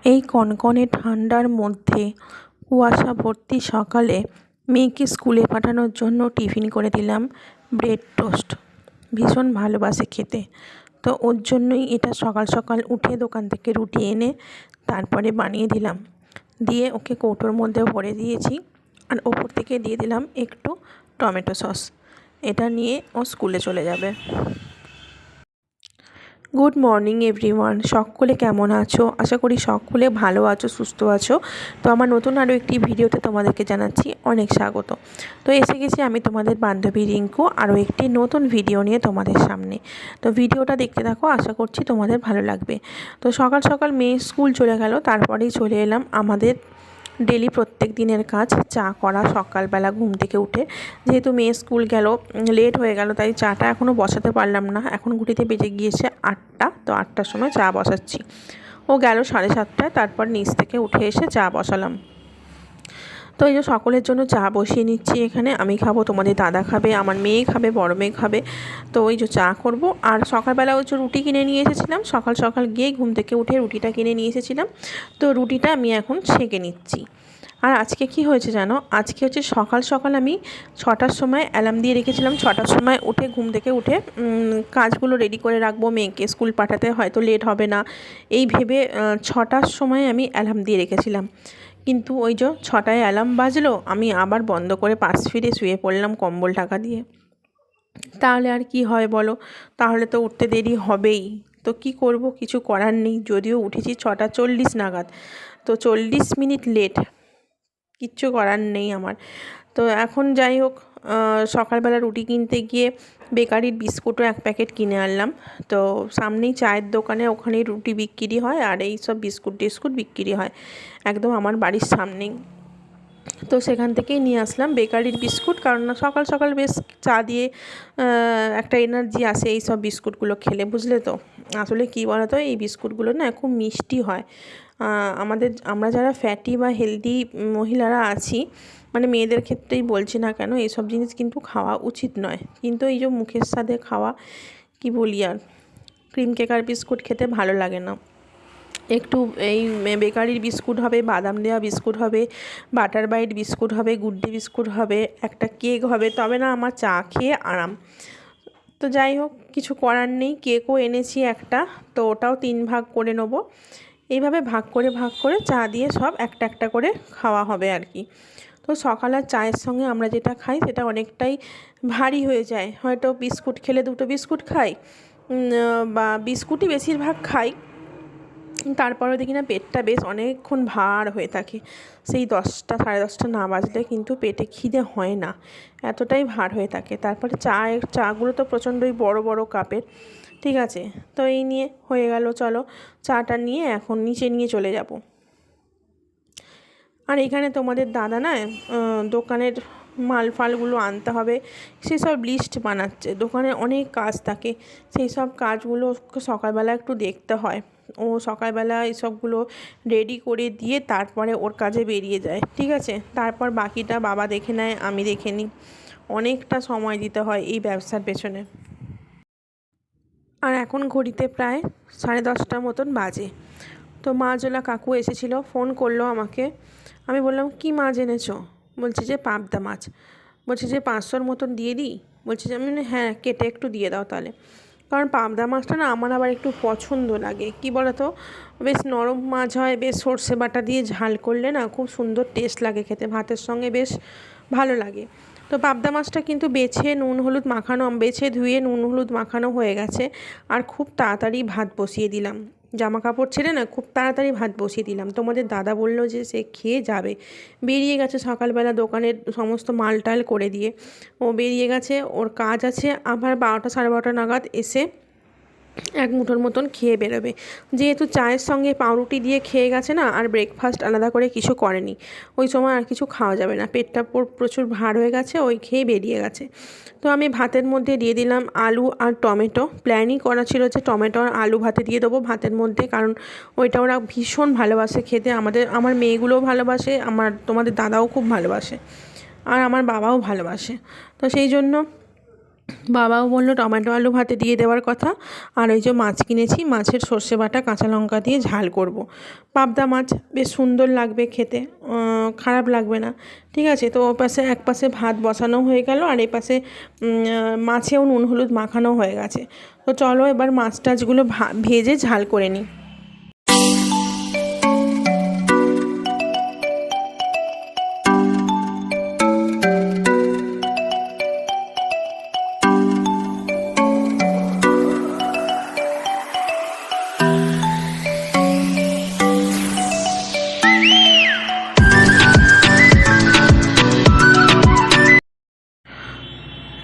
এই কনকনে ঠান্ডার মধ্যে কুয়াশা ভর্তি সকালে মেয়েকে স্কুলে পাঠানোর জন্য টিফিন করে দিলাম ব্রেড টোস্ট। ভীষণ ভালোবাসে খেতে, তো ওর জন্যই এটা সকাল সকাল উঠে দোকান থেকে রুটি এনে তারপরে বানিয়ে দিলাম, দিয়ে ওকে কৌটোর মধ্যে ভরে দিয়েছি। আর ওপর থেকে দিয়ে দিলাম একটু টমেটো সস। এটা নিয়ে ও স্কুলে চলে যাবে। গুড মর্নিং এভরিওয়ান, সকলে কেমন আছো? আশা করি সকলে ভালো আছো, সুস্থ আছো। তো আমার নতুন আরও একটি ভিডিওতে তোমাদেরকে জানাচ্ছি অনেক স্বাগত। তো এসে গেছি আমি তোমাদের বান্ধবী রিঙ্কু আরও একটি নতুন ভিডিও নিয়ে তোমাদের সামনে। তো ভিডিওটা দেখতে থাকো, আশা করছি তোমাদের ভালো লাগবে। তো সকাল সকাল মেয়ে স্কুল চলে গেল, তারপরেই চলে এলাম আমাদের ডেলি প্রত্যেক দিনের কাজ, চা করা। সকালবেলা ঘুম থেকে উঠে যেহেতু মেয়ে স্কুল গেল, লেট হয়ে গেল, তাই চাটা এখনও বসাতে পারলাম না। এখন ঘুরিতে বেজে গিয়েছে 8টা, তো 8টার সময় চা বসাচ্ছি। ও গেল 7:30টায়, তারপর নিচ থেকে উঠে এসে চা বসালাম। তো এই যে সকলের জন্য চা বসিয়ে নিচ্ছি এখানে। আমি খাবো, তোমাদের দাদা খাবে, আমার মেয়ে খাবে, বড় মেয়ে খাবে। তো ওই যে চা করব। আর সকালবেলা ওই যে রুটি কিনে নিয়ে এসেছিলাম, সকাল সকাল গিয়ে ঘুম থেকে উঠে রুটিটা কিনে নিয়ে এসেছিলাম। তো রুটিটা আমি এখন সেঁকে নিচ্ছি। আর আজকে কি হয়েছে জানো, আজকে হচ্ছে সকাল সকাল আমি 6টার সময় অ্যালার্ম দিয়ে রেখেছিলাম। 6টার সময় উঠে ঘুম থেকে উঠে কাজগুলো রেডি করে রাখবো, মেয়েকে স্কুল পাঠাতে হয়তো লেট হবে না এই ভেবে 6টার সময় আমি অ্যালার্ম দিয়ে রেখেছিলাম। কিন্তু ওই যে 6টায় অ্যালার্ম বাজলো, আমি আবার বন্ধ করে পাশ ফিরে শুয়ে পড়লাম কম্বল ঢাকা দিয়ে। তাহলে আর কি হয় বলো, তাহলে তো উঠতে দেরি হবেই। তো কি করব, কিছু করার নেই। যদিও উঠেছি 6:40 নাগাদ, তো 40 মিনিট লেট, কিচ্ছু করার নেই আমার। তো এখন যাই হোক, সকালবেলা রুটি কিনতে গিয়ে বেকারির বিস্কুটও 1 প্যাকেট কিনে আনলাম। তো সামনেই চায়ের দোকানে, ওখানেই রুটি বিক্রি হয় আর এই সব বিস্কুট টিস্কুট বিক্রি হয় একদম আমার বাড়ির সামনেই। তো সেখান থেকেই নিয়ে আসলাম বেকারির বিস্কুট, কারণ সকাল সকাল বেশ চা দিয়ে একটা এনার্জি আসে এই সব বিস্কুটগুলো খেলে, বুঝলে তো। আসলে কী বলো তো, এই বিস্কুটগুলো না খুব মিষ্টি হয়। আমরা যারা ফ্যাটি বা হেলদি মহিলারা আছি, মানে মেয়েদের ক্ষেত্রেই বলছি না কেন, এইসব জিনিস কিন্তু খাওয়া উচিত নয়। কিন্তু এই যে মুখের স্বাদে খাওয়া, কি বলি আর, ক্রিম কেকার বিস্কুট খেতে ভালো লাগে না। একটু এই বেকারির বিস্কুট হবে, বাদাম দেওয়া বিস্কুট হবে, বাটার বাইট বিস্কুট হবে, গুড ডে বিস্কুট হবে, একটা কেক হবে, তবে না আমার চা খেয়ে আরাম। তো যাই হোক, কিছু করার নেই। কেকও এনেছি একটা, তো ওটাও 3 ভাগ করে নেবো। এইভাবে ভাগ করে চা দিয়ে সব একটা একটা করে খাওয়া হবে আর কি। তো সকালের চায়ের সঙ্গে আমরা যেটা খাই সেটা অনেকটাই ভারী হয়ে যায়। হয়তো বিস্কুট খেলে 2টো বিস্কুট খাই, বা বিস্কুটই বেশিরভাগ খাই, তারপরেও দেখি না পেটটা বেশ অনেকক্ষণ ভার হয়ে থাকে। সেই 10টা 10:30 না বাজলে কিন্তু পেটে খিদে হয় না, এতটাই ভার হয়ে থাকে। তারপরে চাগুলো তো প্রচণ্ডই বড় বড় কাপের, ঠিক আছে। তো এই নিয়ে হয়ে গেল, চলো চাটা নিয়ে এখন নিচে নিয়ে চলে যাব। আর এখানে তোমাদের দাদা না দোকানের মাল ফালগুলো আনতে হবে, সেসব লিস্ট বানাচ্ছে। দোকানে অনেক কাজ থাকে, সেই সব কাজগুলো সকালবেলা একটু দেখতে হয়। ও সকালবেলা এসবগুলো রেডি করে দিয়ে তারপরে ওর কাজে বেরিয়ে যায়, ঠিক আছে। তারপর বাকিটা বাবা দেখে নেয়, আমি দেখে নিই। অনেকটা সময় দিতে হয় এই ব্যবসার পেছনে। আর এখন ঘড়িতে প্রায় 10:30 মতন বাজে। তো মাছওয়ালা কাকু এসেছিলো, ফোন করলো আমাকে। আমি বললাম কী মাছ এনেছো? বলছে যে পাবদা মাছ। বলছে যে 500-র মতন দিয়ে দিই? বলছে যে, আমি হ্যাঁ কেটে একটু দিয়ে দাও তাহলে। কারণ পাবদা মাছটা না আমার আবার একটু পছন্দ লাগে, কি বলো তো, বেশ নরম মাছ হয়, বেশ সর্ষে বাটা দিয়ে ঝাল করলে না খুব সুন্দর টেস্ট লাগে খেতে, ভাতের সঙ্গে বেশ ভালো লাগে। তো পাবদা মাছটা কিন্তু বেছে নুন হলুদ মাখানো, বেছে ধুয়ে নুন হলুদ মাখানো হয়ে গেছে। আর খুব তাড়াতাড়ি ভাত বসিয়ে দিলাম, জামা কাপড় ছেড়ে না খুব তাড়াতাড়ি ভাত বসিয়ে দিলাম। তোমাদের দাদা বলল যে সে খেয়ে যাবে, বেরিয়ে গেছে সকালবেলা দোকানের সমস্ত মাল টাল করে দিয়ে ও বেরিয়ে গেছে, ওর কাজ আছে। আবার 12টা 12:30 নাগাদ এসে 1 মুঠোর মতন খেয়ে বেরোবে। যেহেতু চায়ের সঙ্গে পাউরুটি দিয়ে খেয়ে গেছে না, আর ব্রেকফাস্ট আলাদা করে কিছু করেনি, ওই সময় আর কিছু খাওয়া যাবে না, পেটটা প্রচুর ভার হয়ে গেছে, ওই খেয়ে বেরিয়ে গেছে। তো আমি ভাতের মধ্যে দিয়ে দিলাম আলু আর টমেটো। প্ল্যানই করা ছিল যে টমেটো আর আলু ভাতে দিয়ে দেবো ভাতের মধ্যে, কারণ ওইটা ওরা ভীষণ ভালোবাসে খেতে। আমার মেয়েগুলোও ভালোবাসে, তোমাদের দাদাও খুব ভালোবাসে, আর আমার বাবাও ভালোবাসে। তো সেই জন্য বাবাও বললো টমেটো আলু ভাতে দিয়ে দেওয়ার কথা। আর ওই যে মাছ কিনেছি, মাছের সর্ষে বাটা কাঁচা লঙ্কা দিয়ে ঝাল করব। পাবদা মাছ বেশ সুন্দর লাগবে খেতে, খারাপ লাগবে না। ঠিক আছে, তো ওর পাশে এক পাশে ভাত বসানো হয়ে গেল, আর এই পাশে মাছেও নুন হলুদ মাখানো হয়ে গেছে। তো চলো এবার মাছ টাছগুলো ভেজে ঝাল করে নিই।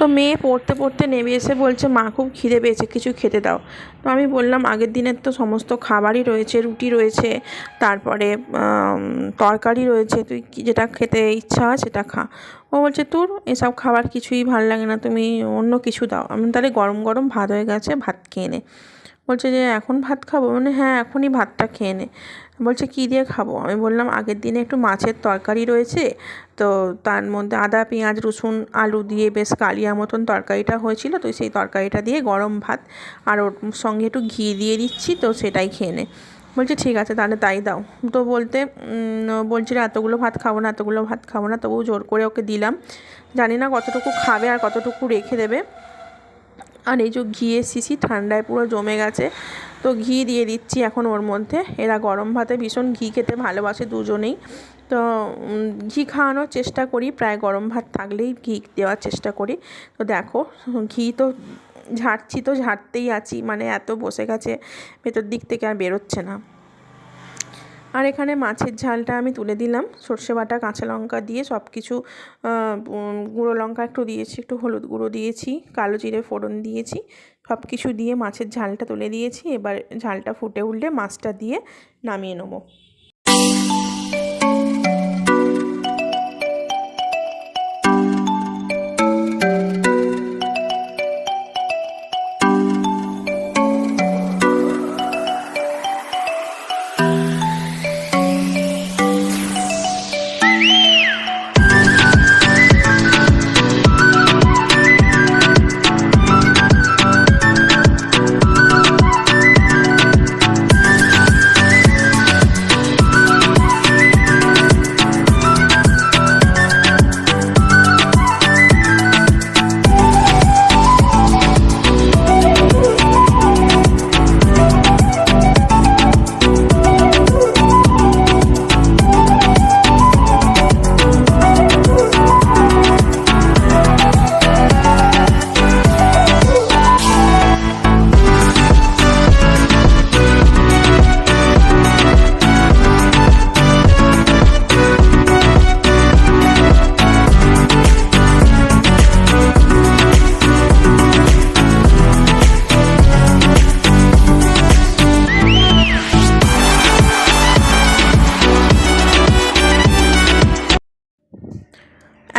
তো মেয়ে পড়তে পড়তে নেমে এসে বলছে, মা খুব খিদে পেয়েছে, কিছু খেতে দাও। তো আমি বললাম, আগের দিনের তো সমস্ত খাবারই রয়েছে, রুটি রয়েছে, তারপরে তরকারি রয়েছে, তুই যেটা খেতে ইচ্ছা হয় সেটা খা। ও বলছে, তোর এসব খাবার কিছুই ভাল লাগে না, তুমি অন্য কিছু দাও। আমি তাহলে গরম গরম ভাত হয়ে গেছে, ভাত খেয়ে নে। বলছে যে এখন ভাত খাবো, মানে হ্যাঁ এখনই ভাতটা খেয়ে নে। বলছে কী দিয়ে খাবো? আমি বললাম, আগের দিনে একটু মাছের তরকারি রয়েছে, তো তার মধ্যে আদা পেঁয়াজ রসুন আলু দিয়ে বেশ কালিয়া মতন তরকারিটা হয়েছিল, তো সেই তরকারিটা দিয়ে গরম ভাত, আর ওর সঙ্গে একটু ঘি দিয়ে দিচ্ছি, তো সেটাই খেয়ে নে। বলছে ঠিক আছে তাহলে তাই দাও। তো বলছিল এতগুলো ভাত খাবো না, এতগুলো ভাত খাবো না, তবু জোর করে ওকে দিলাম। জানি না কতটুকু খাবে আর কতটুকু রেখে দেবে। আর এই যে ঘিয়ের শিশি ঠান্ডায় পুরো জমে গেছে, তো ঘি দিয়ে দিচ্ছি এখন ওর মধ্যে। এরা গরম ভাতে ভীষণ ঘি খেতে ভালোবাসে দুজনেই, তো ঘি খাওয়ানোর চেষ্টা করি, প্রায় গরম ভাত থাকলেই ঘি দেওয়ার চেষ্টা করি। তো দেখো ঘি তো ঝাড়ছি, তো ঝাড়তেই আছি, মানে এত বসে গেছে ভেতর দিক থেকে আর বেরোচ্ছে না। আর এখানে মাছের ঝালটা আমি তুলে দিলাম, সর্ষে বাটা কাঁচা লঙ্কা দিয়ে সব কিছু, গুঁড়ো লঙ্কা একটু দিয়েছি, একটু হলুদ গুঁড়ো দিয়েছি, কালো জিরে ফোড়ন দিয়েছি, সব কিছু দিয়ে মাছের ঝালটা তুলে দিয়েছি। এবার ঝালটা ফুটে উঠলে মাছটা দিয়ে নামিয়ে নেবো।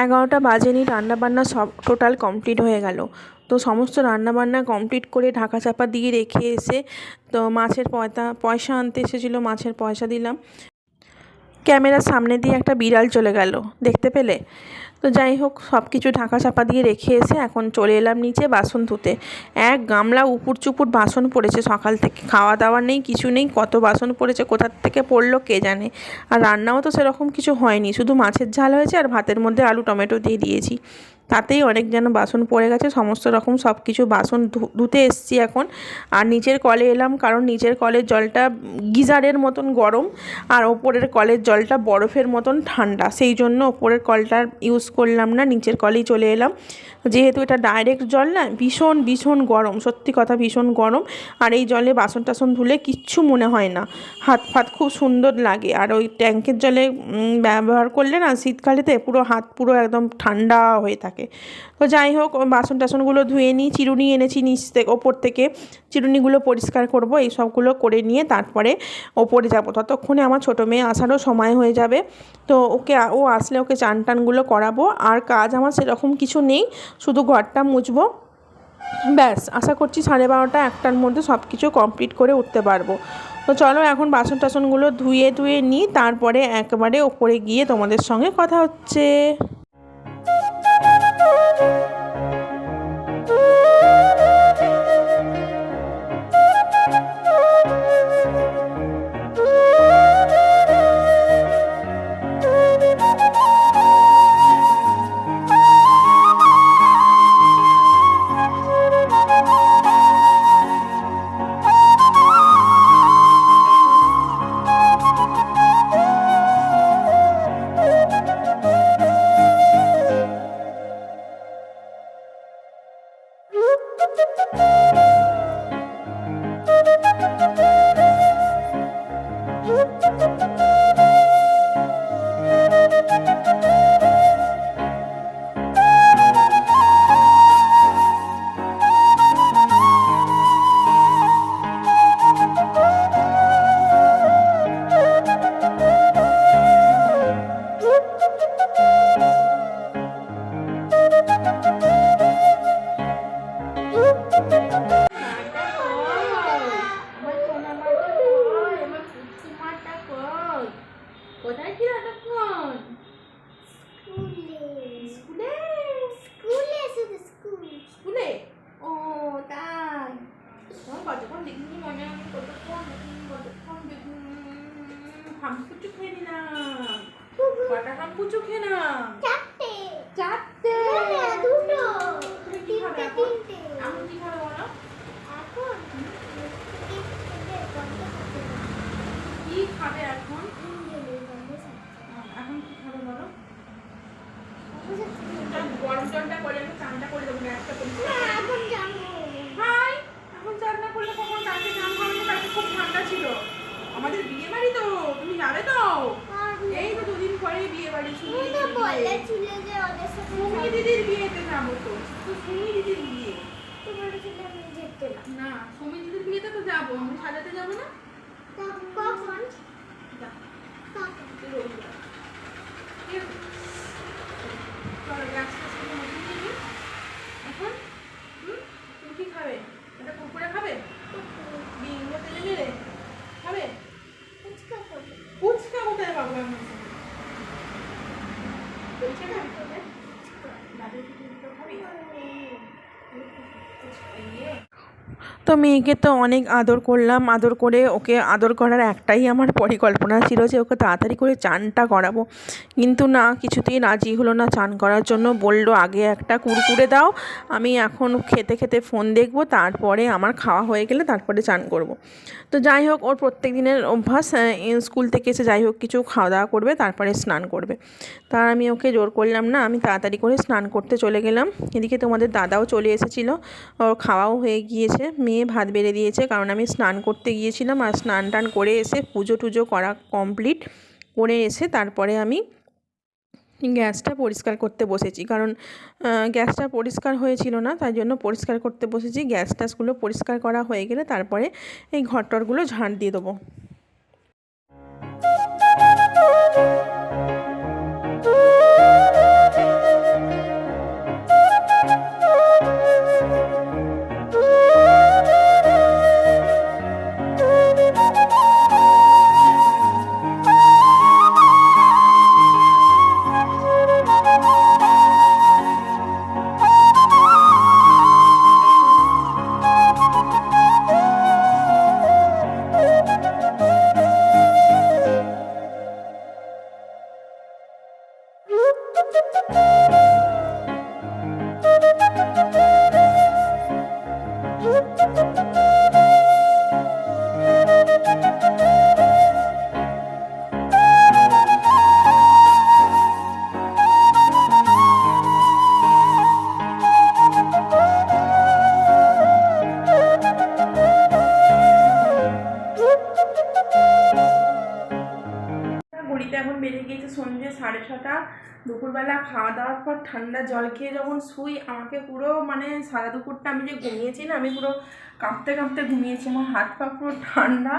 এগারোটা বাজেনি, রান্নাবান্না সব টোটাল কমপ্লিট হয়ে গেল। তো সমস্ত রান্নাবান্না কমপ্লিট করে ঢাকা চাপা দিয়ে রেখে এসে, তো মাছের পয়সা আনতে এসেছিলো, মাছের পয়সা দিলাম। ক্যামেরার সামনে দিয়ে একটা বিড়াল চলে গেল, দেখতে পেলে? তো যাই হোক, সব কিছু ঢাকা চাপা দিয়ে রেখে এসে এখন চলে এলাম নিচে বাসন ধুতে। এক গামলা উপুর চুপুর বাসন পড়েছে, সকাল থেকে খাওয়া দাওয়া নেই, কিছু নেই, কত বাসন পড়েছে, কোথার থেকে পড়লো কে জানে। আর রান্নাও তো সেরকম কিছু হয়নি, শুধু মাছের ঝাল হয়েছে আর ভাতের মধ্যে আলু টমেটো দিয়ে দিয়েছি, তাতেই অনেক যেন বাসন পড়ে গেছে। সমস্ত রকম সব কিছু বাসন ধুতে এসছি এখন। আর নিচের কলে এলাম, কারণ নিচের কলের জলটা গিজারের মতন গরম, আর ওপরের কলের জলটা বরফের মতন ঠান্ডা, সেই জন্য ওপরের কলটা ইউজ করলাম না, নিচের কলেই চলে এলাম। যেহেতু এটা ডাইরেক্ট জল না, ভীষণ ভীষণ গরম, সত্যি কথা ভীষণ গরম। আর এই জলে বাসন টাসন ধুলে কিচ্ছু মনে হয় না, হাত ফাত খুব সুন্দর লাগে। আর ওই ট্যাঙ্কের জলে ব্যবহার করলে না শীতকালেতে পুরো হাত পুরো একদম ঠান্ডা হয়ে থাকে। তো যাই হোক, বাসন টাসনগুলো ধুয়ে নিই, চিরুনি এনেছি নিচ থেকে, ওপর থেকে চিরুনিগুলো পরিষ্কার করব, এই সবগুলো করে নিয়ে তারপরে ওপরে যাব। ততক্ষণে আমার ছোটো মেয়ে আসারও সময় হয়ে যাবে, তো ও আসলে ওকে চান টানগুলো করাবো। আর কাজ আমার সেরকম কিছু নেই, শুধু ঘরটা মুছবো, ব্যাস। আশা করছি 12:30 1টার মধ্যে সব কিছু কমপ্লিট করে উঠতে পারবো। তো চলো এখন বাসন টাসনগুলো ধুয়ে নিই, তারপরে একবারে ওপরে গিয়ে তোমাদের সঙ্গে কথা হচ্ছে। কোথায় ছিল এতক্ষণ? স্কুলে। স্কুলে? ও তাই। তোমার কতক্ষণ দেখিনি মনে হয়, কতক্ষণ হামপুচু খেয়ে নিলাম। কটা হামপুচু খেলাম? চারটে। তুমি কি খাবে এখন? এখন কি খাবে বলো? কি খাবে এখন? এখন কি খাবে বলো? গরম জলটা করে আমি চানটা করে দেবো, গ্যাসটা করে এখন চান না করলে কখন? কালকে চান করানো, কালকে খুব ঠান্ডা ছিল। আমাদের বিয়ে বাড়ি তো, তুমি যাবে তো? এই তো দুদিন পরে বিয়ে বাড়ি। সুমি দিদির বিয়েতে যাবো তো। সুমি দিদির বিয়ে না, সুমি দিদির বিয়েতে তো যাবো, আমি সাজাতে যাবো না? চলো গ্যাসটা এখন। তুমি কি খাবে? এটা কুরকুরে খাবে? বিঙ্গো তেলে মেরে খাবে? ফুচকা কোথায় পাবো আমি? ফুচকা খাবি? দাদুর ফুচকা খাবি? তো মেয়েকে তো অনেক আদর করলাম, আদর করে ওকে আদর করার একটাই আমার পরিকল্পনা ছিল যে ওকে তাড়াতাড়ি করে চানটা করাবো, কিন্তু না, কিছুতেই রাজি হলো না চান করার জন্য। বললো আগে একটা কুরকুরে দাও, আমি এখন খেতে খেতে ফোন দেখবো, তারপরে আমার খাওয়া হয়ে গেলে তারপরে চান করব। তো যাই হোক, ওর প্রত্যেক দিনের অভ্যাস, স্কুল থেকে এসে যাই হোক কিছু খাওয়া দাওয়া করবে, তারপরে স্নান করবে। তার আমি ওকে জোর করলাম না, আমি তাড়াতাড়ি করে স্নান করতে চলে গেলাম। এদিকে তোমাদের দাদাও চলে এসেছিলো, ওর খাওয়াও হয়ে গিয়েছে। মেয়ে ভাত বেড়ে দিয়েছে, কারণ আমি স্নান করতে গিয়েছিলাম, আর স্নান টান করে এসে পুজো টুজো করা কমপ্লিট করে এসে তারপরে আমি গ্যাসটা পরিষ্কার করতে বসেছি, কারণ গ্যাসটা পরিষ্কার হয়েছিল না, তাই জন্য পরিষ্কার করতে বসেছি। গ্যাস ট্যাসগুলো পরিষ্কার করা হয়ে গেলে তারপরে এই ঘরটরগুলো ঝাঁট দিয়ে দেবো। ঘড়িতে এখন বেজে গিয়েছে সন্ধ্যে 6:30। দুপুরবেলা খাওয়া দাওয়ার পর ঠান্ডা জল খেয়ে যখন শুই, আমাকে পুরো মানে সারা দুপুরটা আমি যে ঘুমিয়েছি না, আমি পুরো কাঁপতে কাঁপতে ঘুমিয়েছি। আমার হাত পা পুরো ঠান্ডা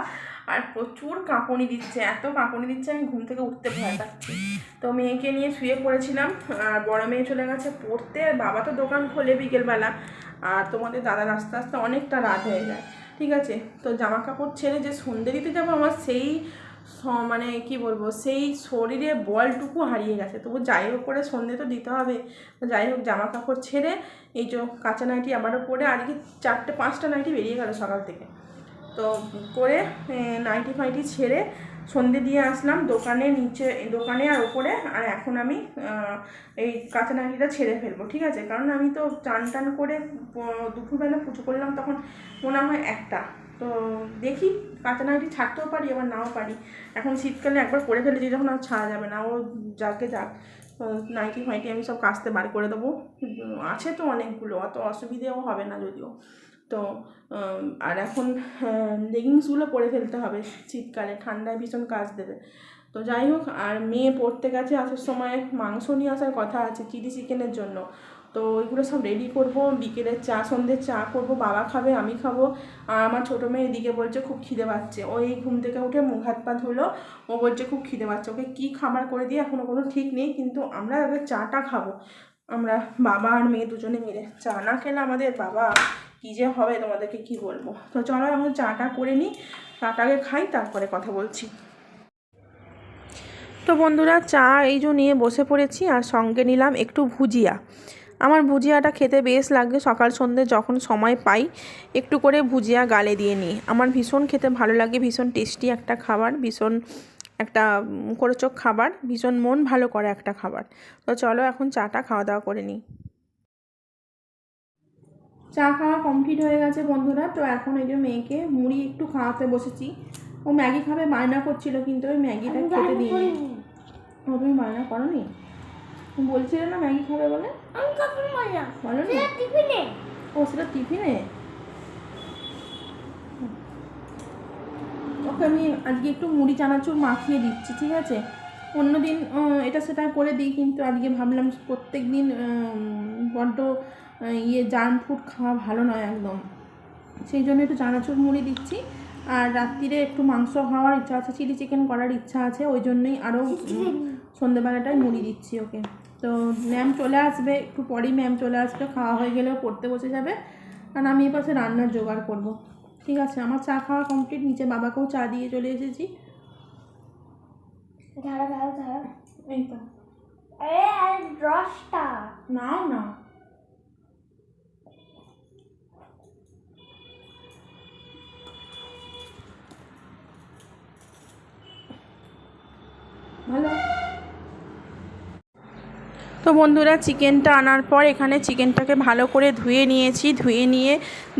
আর প্রচুর কাঁপুনি দিচ্ছে, এত কাঁপুনি দিচ্ছে আমি ঘুম থেকে উঠতে ভয় পাচ্ছি। তো মেয়েকে নিয়ে শুয়ে পড়েছিলাম, আর বড় মেয়ে চলে গেছে পড়তে, আর বাবা তো দোকান খোলে বিকেলবেলা, আর তোমাদের দাদার আস্তে আস্তে অনেকটা রাত হয়ে যায়। ঠিক আছে, তো জামা কাপড় ছেড়ে যে সন্ধ্যে দিতে যাবো, আমার সেই মানে কি বলবো, সেই শরীরে বলটুকু হারিয়ে গেছে। তবু যাই হোক করে সন্ধ্যে তো দিতে হবে। যাই হোক, জামা কাপড় ছেড়ে এই যে কাঁচা নাইটি আবারও পরে, আজকে 4-5টা নাইটি বেরিয়ে গেল সকাল থেকে, তো করে নাইটি ফাইটি ছেড়ে সন্ধ্যে দিয়ে আসলাম দোকানে, নিচে দোকানে আর ওপরে। আর এখন আমি এই কাঁচা নাইটিটা ছেড়ে ফেলবো, ঠিক আছে? কারণ আমি তো চান টান করে দুপুরবেলা পুজো করলাম, তখন মনে হয় 1টা। তো দেখি কাঁচা নাইটি ছাড়তেও পারি, আবার নাও পারি। এখন শীতকালে একবার পরে ফেলেছি যখন আর ছাড়া যাবে না, ও যাকে যাক। নাইটি ফাইটি আমি সব কাচতে বার করে দেবো, আছে তো অনেকগুলো, অত অসুবিধেও হবে না যদিও। তো আর এখন লেগিংসগুলো পরে ফেলতে হবে, শীতকালে ঠান্ডায় ভীষণ কাজ দেবে। তো যাই হোক, আর মেয়ে পড়তে গেছে, আসার সময় মাংস নিয়ে আসার কথা আছে চিলি চিকেনের জন্য। তো ওইগুলো সব রেডি করব, বিকেলের চা সন্ধ্যের চা করব, বাবা খাবে, আমি খাবো। আর আমার ছোটো মেয়ে এদিকে বলছে খুব খিদে পাচ্ছে, ও এই ঘুম থেকে উঠে মুখ হাত পা ধুলো, ও বলছে খুব খিদে পাচ্ছে। ওকে কী খাবার করে দিয়ে এখনও কোনো ঠিক নেই, কিন্তু আমরা আগে চাটা খাবো, আমরা বাবা আর মেয়ে দুজনে মিলে। চা না খেলে আমাদের বাবা কী যে হবে তোমাদেরকে কি বলবো। তো চলো এখন চাটা করে নিই, চাটা আগে খাই, তারপরে কথা বলছি। তো বন্ধুরা চা এই যে নিয়ে বসে পড়েছি, আর সঙ্গে নিলাম একটু ভুজিয়া। আমার ভুজিয়াটা খেতে বেশ লাগে, সকাল সন্ধ্যে যখন সময় পাই একটু করে ভুজিয়া গালে দিয়ে নিই। আমার ভীষণ খেতে ভালো লাগে, ভীষণ টেস্টি একটা খাবার, ভীষণ একটা মুখরোচক খাবার, ভীষণ মন ভালো করে একটা খাবার। তো চলো এখন চাটা খাওয়া দাওয়া করে নিই। চা খাওয়া কমপ্লিট হয়ে গেছে বন্ধুরা। তো এখন এই যে মেয়েকে মুড়ি একটু খাওয়াতে বসেছি। ও ম্যাগি খাবে বায়না করছিল, কিন্তু ওই ম্যাগিটা খেতে দিইনি। ও তুমি বায়না করো নি? বলছিলে না ম্যাগি খাবে বলে? বলো না টিফিনে। ও সেটা টিফিনে। ওকে আমি আজকে একটু মুড়ি চানাচুর মাখিয়ে দিচ্ছি, ঠিক আছে? অন্যদিন এটা সেটা করে দিই, কিন্তু আজকে ভাবলাম প্রত্যেক দিন বড্ড জাঙ্ক ফুড খাওয়া ভালো নয় একদম, সেই জন্য একটু চানাচুর মুড়ি দিচ্ছি। আর রাত্রিরে একটু মাংস খাওয়ার ইচ্ছা আছে, চিলি চিকেন করার ইচ্ছা আছে, ওই জন্যই আরও সন্ধ্যেবেলাটায় মুড়ি দিচ্ছি ওকে। তো ম্যাম চলে আসবে একটু পরেই, ম্যাম চলে আসবে, খাওয়া হয়ে গেলেও পড়তে বসে যাবে, আর আমি এই পাশে রান্নার জোগাড় করব। ঠিক আছে, আমার চা খাওয়া কমপ্লিট, নিচে বাবাকেও চা দিয়ে চলে এসেছি। এই তো রসটা নাও না। ভালো। তো বন্ধুরা চিকেনটা আনার পর এখানে চিকেনটাকে ভালো করে ধুয়ে নিয়েছি। ধুয়ে নিয়ে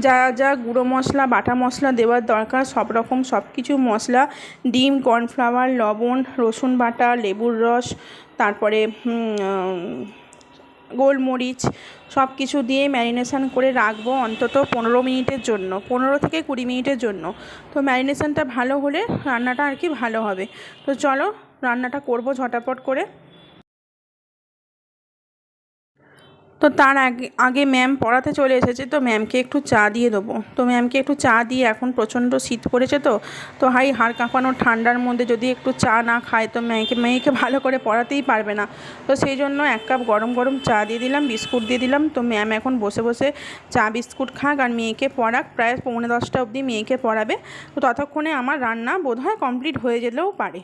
যা যা গুঁড়ো মশলা বাটা মশলা দেওয়ার দরকার সব রকম সব কিছু মশলা, ডিম, কর্নফ্লাওয়ার, লবণ, রসুন বাটা, লেবুর রস, তারপরে গোলমরিচ সব কিছু দিয়ে ম্যারিনেশান করে রাখবো অন্তত 15 মিনিটের জন্য, 15 থেকে 20 মিনিটের জন্য। তো ম্যারিনেশানটা ভালো হলে রান্নাটা আর কি ভালো হবে। তো চলো রান্নাটা করব ঝটাপট করে। তো তার আগে ম্যাম পড়াতে চলে এসেছে, তো ম্যামকে একটু চা দিয়ে দেবো। তো ম্যামকে একটু চা দিয়ে, এখন প্রচণ্ড শীত পড়েছে, তো তো হাড় কাঁপানো ঠান্ডার মধ্যে যদি একটু চা না খায় তো মেয়েকে ভালো করে পড়াতেই পারবে না। তো সেই জন্য 1 কাপ গরম গরম চা দিয়ে দিলাম, বিস্কুট দিয়ে দিলাম। তো ম্যাম এখন বসে বসে চা বিস্কুট খাক আর মেয়েকে পড়াক, প্রায় 9:45 অবধি মেয়েকে পড়াবে। তো ততক্ষণে আমার রান্না বোধহয় কমপ্লিট হয়ে যেতেও পারে।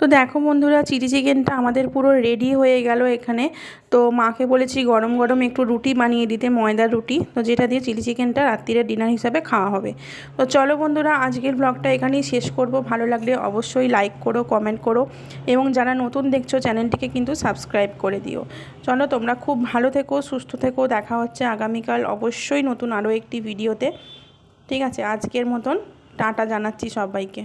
তো দেখো বন্ধুরা চিলি চিকেনটা আমাদের পুরো রেডি হয়ে গেল এখানে। তো মাকে বলেছি গরম গরম একটু রুটি বানিয়ে দিতে, ময়দার রুটি, তো যেটা দিয়ে চিলি চিকেনটা রাত্রিরে ডিনার হিসাবে খাওয়া হবে। তো চলো বন্ধুরা আজকের ব্লগটা এখানেই শেষ করব। ভালো লাগলে অবশ্যই লাইক করো, কমেন্ট করো, এবং যারা নতুন দেখছো চ্যানেলটিকে কিন্তু সাবস্ক্রাইব করে দিও। চলো তোমরা খুব ভালো থেকো, সুস্থ থেকো, দেখা হচ্ছে আগামীকাল অবশ্যই নতুন আরও একটি ভিডিওতে। ঠিক আছে, আজকের মতন টাটা জানাচ্ছি সবাইকে।